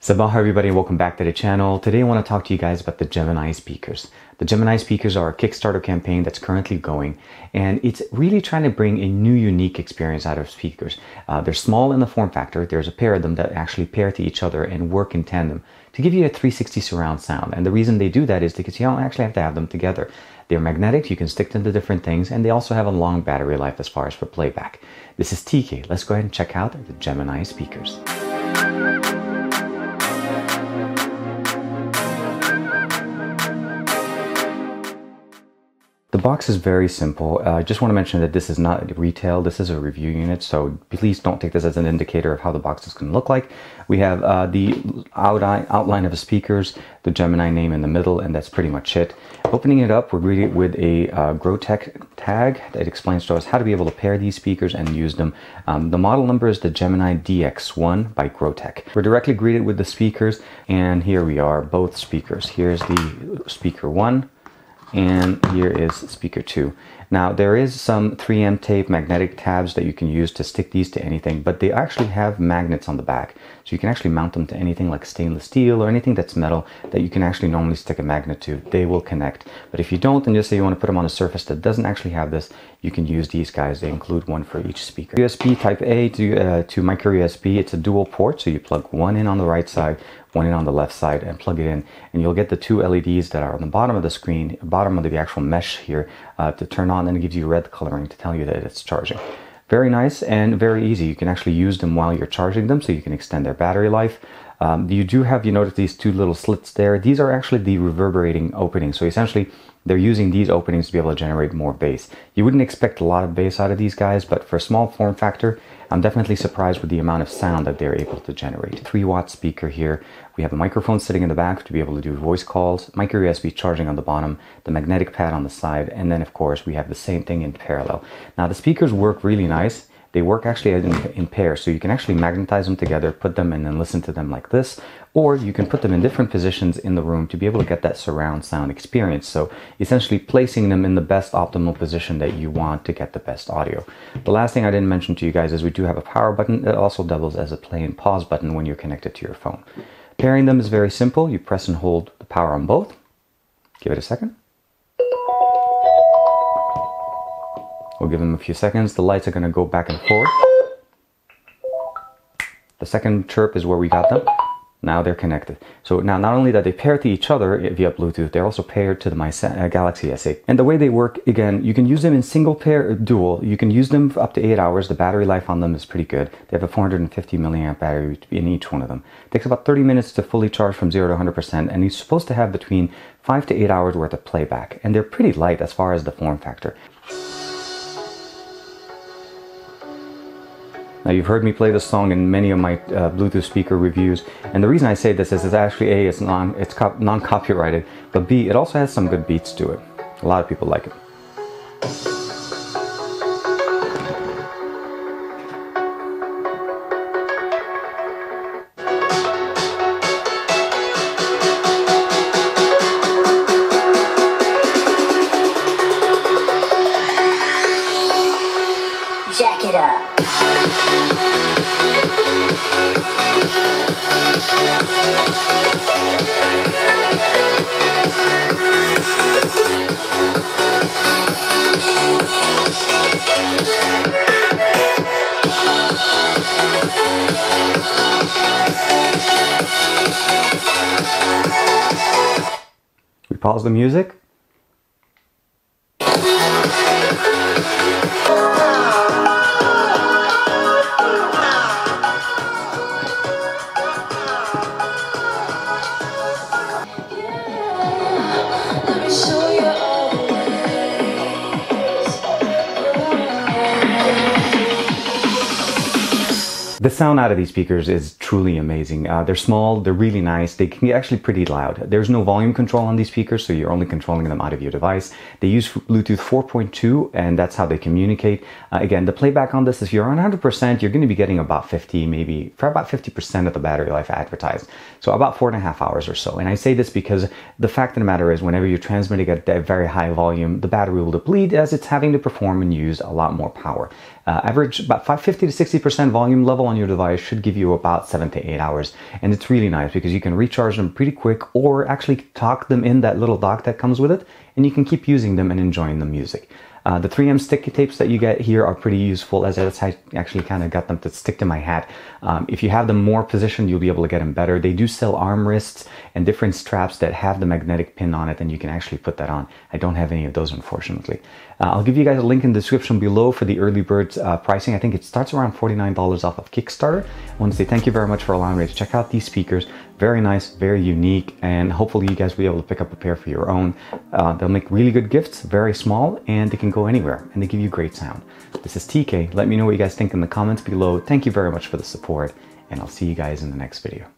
Sabah everybody, welcome back to the channel. Today I want to talk to you guys about the Gemini speakers. The Gemini speakers are a Kickstarter campaign that's currently going, and it's really trying to bring a new unique experience out of speakers. They're small in the form factor. There's a pair of them that actually pair to each other and work in tandem to give you a 360 surround sound. And the reason they do that is because you don't actually have to have them together. They're magnetic, you can stick them to different things, and they also have a long battery life as far as for playback. This is TK. Let's go ahead and check out the Gemini speakers. The box is very simple. I just want to mention that this is not retail, this is a review unit, so please don't take this as an indicator of how the box is going to look like. We have the outline of the speakers, the Gemini name in the middle, and that's pretty much it. Opening it up, we're greeted with a GrowTech tag that explains to us how to be able to pair these speakers and use them. The model number is the Gemini DX1 by GrowTech. We're directly greeted with the speakers, and here we are, both speakers. Here's the speaker 1. And here is speaker 2. Now there is some 3M tape magnetic tabs that you can use to stick these to anything, but they actually have magnets on the back. So you can actually mount them to anything like stainless steel or anything that's metal that you can actually normally stick a magnet to. They will connect. But if you don't, and just say you want to put them on a surface that doesn't actually have this, you can use these guys. They include one for each speaker. USB type A to micro USB. It's a dual port, so you plug one in on the right side, one in on the left side, and plug it in, and you'll get the two LEDs that are on the bottom of the screen, bottom of the actual mesh here, to turn on, and it gives you red coloring to tell you that it's charging. Very nice and very easy. You can actually use them while you're charging them, so you can extend their battery life. You do have, you notice these two little slits there. These are actually the reverberating openings, so essentially they're using these openings to be able to generate more bass. You wouldn't expect a lot of bass out of these guys, but for a small form factor, I'm definitely surprised with the amount of sound that they're able to generate. 3-watt speaker here. We have a microphone sitting in the back to be able to do voice calls, micro USB charging on the bottom, the magnetic pad on the side, and then of course we have the same thing in parallel. Now the speakers work really nice. They work actually in pairs, so you can actually magnetize them together, put them in and listen to them like this, or you can put them in different positions in the room to be able to get that surround sound experience. So essentially placing them in the best optimal position that you want to get the best audio. The last thing I didn't mention to you guys is we do have a power button that also doubles as a play and pause button when you're connected to your phone. Pairing them is very simple. You press and hold the power on both. Give it a second. We'll give them a few seconds. The lights are going to go back and forth. The second chirp is where we got them. Now they're connected. So now not only that they pair to each other via Bluetooth, they're also paired to the Galaxy S8. And the way they work, again, you can use them in single pair or dual. You can use them for up to 8 hours. The battery life on them is pretty good. They have a 450 milliamp battery in each one of them. It takes about 30 minutes to fully charge from 0 to 100%, and you're supposed to have between 5 to 8 hours worth of playback. And they're pretty light as far as the form factor. Now you've heard me play this song in many of my Bluetooth speaker reviews, and the reason I say this is it's actually A, it's non-copyrighted, but B, it also has some good beats to it. A lot of people like it. Jack it up. We pause the music. The sound out of these speakers is truly amazing. They're small, they're really nice, they can get actually pretty loud. There's no volume control on these speakers, so you're only controlling them out of your device. They use Bluetooth 4.2, and that's how they communicate. Again, the playback on this, if you're on 100%, you're going to be getting about 50, maybe for about 50% of the battery life advertised. So about 4.5 hours or so. And I say this because the fact of the matter is, whenever you're transmitting at that very high volume, the battery will deplete as it's having to perform and use a lot more power. Average about 50 to 60% volume level on your device should give you about 7 to 8 hours. And it's really nice because you can recharge them pretty quick or actually dock them in that little dock that comes with it, and you can keep using them and enjoying the music. The 3M sticky tapes that you get here are pretty useful, as I actually kind of got them to stick to my hat. If you have them more positioned, you'll be able to get them better. They do sell arm wrists and different straps that have the magnetic pin on it, and you can actually put that on. I don't have any of those, unfortunately. I'll give you guys a link in the description below for the early bird pricing. I think it starts around $49 off of Kickstarter. I want to say thank you very much for allowing me to check out these speakers. Very nice, very unique, and hopefully you guys will be able to pick up a pair for your own. They'll make really good gifts, very small, and they can go anywhere, and they give you great sound. This is TK. Let me know what you guys think in the comments below. Thank you very much for the support, and I'll see you guys in the next video.